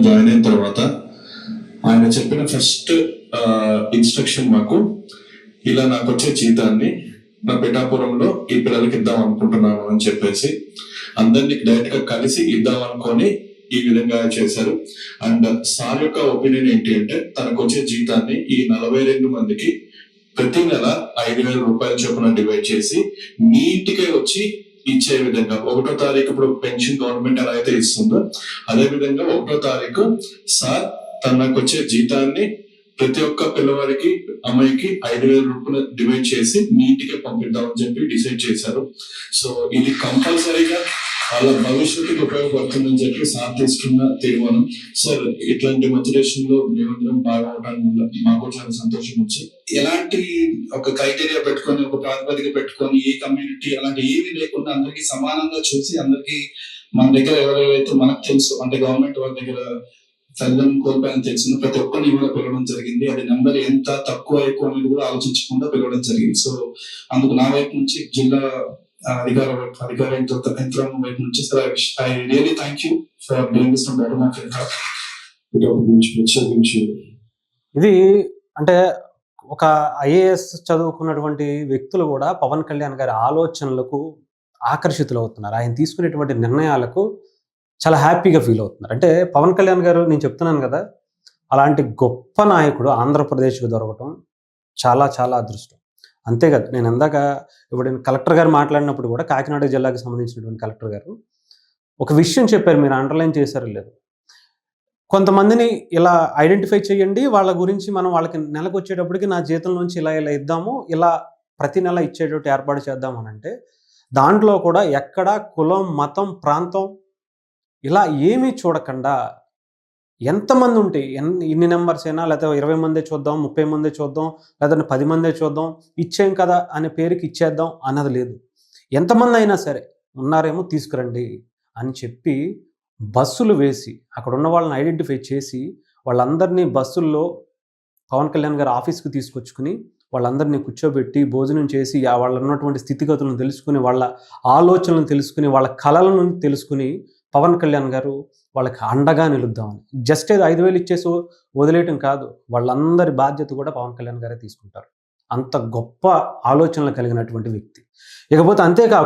Join అయిన తర్వాత ఆయన చెప్పిన ఫస్ట్ ఇన్స్ట్రక్షన్ మాకు, ఇలా నాకు వచ్చే జీతాన్ని నా పిఠాపురంలో ఈ పిల్లలకి ఇద్దాం అనుకుంటున్నాను అని చెప్పేసి అందరినీ డైరెక్ట్ గా కలిసి ఇద్దాం అనుకొని ఈ విధంగా చేశారు. అండ్ సార్ యొక్క ఒపీనియన్ ఏంటి అంటే, తనకు వచ్చే జీతాన్ని ఈ 42 మందికి ప్రతి నెల 5,000 రూపాయల చొప్పున డివైడ్ చేసి నీట్గా వచ్చి ఇచ్చే విధంగా, 1వ తారీఖు ఇప్పుడు పెన్షన్ గవర్నమెంట్ ఎలా అయితే ఇస్తుందో అదే విధంగా 1వ తారీఖు సార్ తనకు వచ్చే జీతాన్ని ప్రతి ఒక్క పిల్లవాడికి అమ్మాయికి 5,000 రూపాయలు డివైడ్ చేసి నీట్గా పంపిద్దామని చెప్పి డిసైడ్ చేశారు. సో ఇది కంపల్సరీగా వాళ్ళ భవిష్యత్తుకి ఉపయోగపడుతుందని చెప్పి సార్ తీసుకున్న తీర్మానం. సార్ ఇట్లాంటి మోటివేషన్ లో మేమందరం బాగా అవడానికి మాకు చాలా సంతోషం వచ్చింది. ఎలాంటి ఒక క్రైటీరియా పెట్టుకొని, ఒక ప్రాతిపదిక పెట్టుకొని, ఏ కమ్యూనిటీ అలాంటి ఏమీ లేకుండా అందరికి సమానంగా చూసి, అందరికి మన దగ్గర ఎవరెవరైతే మనకు తెలుసు అంటే గవర్నమెంట్ వాళ్ళ దగ్గర తల్లిదండ్రులు కోల్పోయాలని తెలిసిన ప్రతి ఒక్కరిని కూడా పిలవడం జరిగింది. అది నెంబర్ ఎంత తక్కువ ఎక్కువ అనేది కూడా ఆలోచించకుండా పిలవడం జరిగింది. సో అందుకు నా వైపు నుంచి, జిల్లా అధికార యంత్రాంగం వైపు నుంచి I really thank you for doing this from bottom of your heart. ఇది అంటే ఒక ఐఏఎస్ చదువుకున్నటువంటి వ్యక్తులు కూడా పవన్ కళ్యాణ్ గారి ఆలోచనలకు ఆకర్షితులు అవుతున్నారు. ఆయన తీసుకునేటువంటి నిర్ణయాలకు చాలా హ్యాపీగా ఫీల్ అవుతున్నారు. అంటే పవన్ కళ్యాణ్ గారు, నేను చెప్తున్నాను కదా, అలాంటి గొప్ప నాయకుడు ఆంధ్రప్రదేశ్కి దొరకటం చాలా చాలా అదృష్టం. అంతేకాదు, నేను ఇందాక ఇప్పుడు కలెక్టర్ గారు మాట్లాడినప్పుడు కూడా, కాకినాడ జిల్లాకి సంబంధించినటువంటి కలెక్టర్ గారు ఒక విషయం చెప్పారు, మీరు అండర్లైన్ చేశారో లేదు. కొంతమందిని ఇలా ఐడెంటిఫై చేయండి, వాళ్ళ గురించి మనం వాళ్ళకి నెలకు వచ్చేటప్పటికి నా జీతం నుంచి ఇలా ఇలా ఇద్దాము, ఇలా ప్రతి నెల ఇచ్చేటట్టు ఏర్పాటు చేద్దాం అని అంటే, దాంట్లో కూడా ఎక్కడ కులం, మతం, ప్రాంతం ఇలా ఏమీ చూడకుండా ఎంతమంది ఉంటే ఇన్ని నెంబర్స్ అయినా, లేకపోతే 20 మందే చూద్దాం, 30 మందే చూద్దాం, లేదంటే 10 మందే చూద్దాం, ఇచ్చేం కదా అనే పేరుకి ఇచ్చేద్దాం అన్నది లేదు. ఎంతమంది అయినా సరే ఉన్నారేమో తీసుకురండి అని చెప్పి బస్సులు వేసి అక్కడ ఉన్న వాళ్ళని ఐడెంటిఫై చేసి వాళ్ళందరినీ బస్సుల్లో పవన్ కళ్యాణ్ గారి ఆఫీస్కి తీసుకొచ్చుకుని వాళ్ళందరినీ కూర్చోబెట్టి భోజనం చేసి వాళ్ళు ఉన్నటువంటి స్థితిగతులను తెలుసుకుని, వాళ్ళ ఆలోచనలను తెలుసుకుని, వాళ్ళ కళలను తెలుసుకుని పవన్ కళ్యాణ్ గారు వాళ్ళకి అండగా నిలుద్దామని, జస్ట్ ఏదో 5,000 ఇచ్చేసి వదిలేయటం కాదు, వాళ్ళందరి బాధ్యత కూడా పవన్ కళ్యాణ్ గారే తీసుకుంటారు. అంత గొప్ప ఆలోచనలు కలిగినటువంటి వ్యక్తి. ఇకపోతే అంతేకాకుండా